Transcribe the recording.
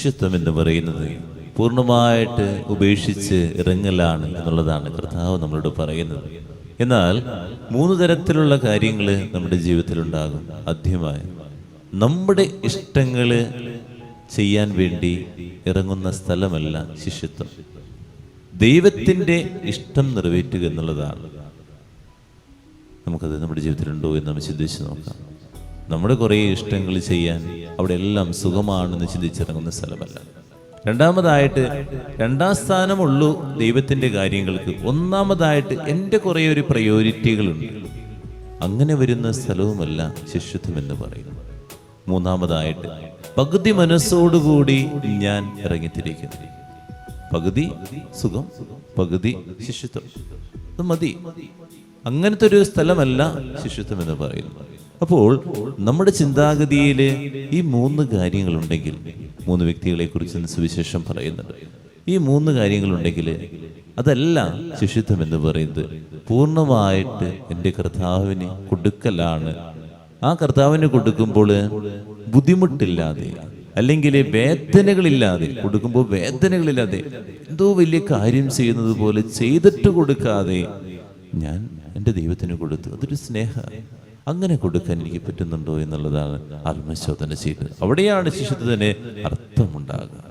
ശിഷ്യത്വം എന്ന് പറയുന്നത് പൂർണ്ണമായിട്ട് ഉപേക്ഷിച്ച് ഇറങ്ങലാണ് എന്നുള്ളതാണ് കർത്താവ് നമ്മളോട് പറയുന്നത്. എന്നാൽ 3 തരത്തിലുള്ള കാര്യങ്ങൾ നമ്മുടെ ജീവിതത്തിലുണ്ടാകും. ആദ്യമായി നമ്മുടെ ഇഷ്ടങ്ങൾ ചെയ്യാൻ വേണ്ടി ഇറങ്ങുന്ന സ്ഥലമല്ല ശിഷ്യത്വം. ദൈവത്തിൻ്റെ ഇഷ്ടം നിറവേറ്റുക എന്നുള്ളതാണ്. നമുക്കത് നമ്മുടെ ജീവിതത്തിലുണ്ടോ എന്ന് നമ്മൾ ചിന്തിച്ച് നോക്കാം. നമ്മുടെ കുറേ ഇഷ്ടങ്ങൾ ചെയ്യാൻ അവിടെ എല്ലാം സുഖമാണെന്ന് ചിന്തിച്ചിറങ്ങുന്ന സ്ഥലമല്ല. രണ്ടാമതായിട്ട് 2ാം സ്ഥാനമുള്ളൂ ദൈവത്തിൻ്റെ കാര്യങ്ങൾക്ക്. ഒന്നാമതായിട്ട് എൻ്റെ കുറേ ഒരു പ്രയോറിറ്റികളുണ്ട്, അങ്ങനെ വരുന്ന സ്ഥലവുമല്ല ശിഷ്യത്വം എന്ന് പറയുന്നത്. മൂന്നാമതായിട്ട് പകുതി മനസ്സോടുകൂടി ഞാൻ ഇറങ്ങിത്തിരിക്കുന്നു. പകുതി സുഖം, പകുതി ശിഷ്യത്വം. അത് മതി. അങ്ങനത്തെ ഒരു സ്ഥലമല്ല ശിഷ്യത്വം എന്ന് പറയുന്നത്. അപ്പോൾ നമ്മുടെ ചിന്താഗതിയിൽ ഈ 3 കാര്യങ്ങളുണ്ടെങ്കിൽ, 3 വ്യക്തികളെ കുറിച്ച് സുവിശേഷം പറയുന്നുണ്ട്. ഈ 3 കാര്യങ്ങളുണ്ടെങ്കിൽ അതല്ല ശിഷ്യത്വം എന്ന് പറയുന്നത്. പൂർണ്ണമായിട്ട് എൻ്റെ കർത്താവിന് കൊടുക്കലാണ്. ആ കർത്താവിന് കൊടുക്കുമ്പോൾ ബുദ്ധിമുട്ടില്ലാതെ, അല്ലെങ്കിൽ വേദനകളില്ലാതെ കൊടുക്കുമ്പോൾ, വേദനകളില്ലാതെ എന്തോ വലിയ കാര്യം ചെയ്യുന്നത് പോലെ ചെയ്തിട്ട് കൊടുക്കാതെ ഞാൻ എൻ്റെ ദൈവത്തിന് കൊടുത്തു. അതൊരു സ്നേഹം. അങ്ങനെ കൊടുക്കാൻ എനിക്ക് പറ്റുന്നുണ്ടോ എന്നുള്ളതാണ് ആത്മശോധന ചെയ്തത്. അവിടെയാണ് ശിഷ്യത്വത്തിന് അർത്ഥമുണ്ടാകുക.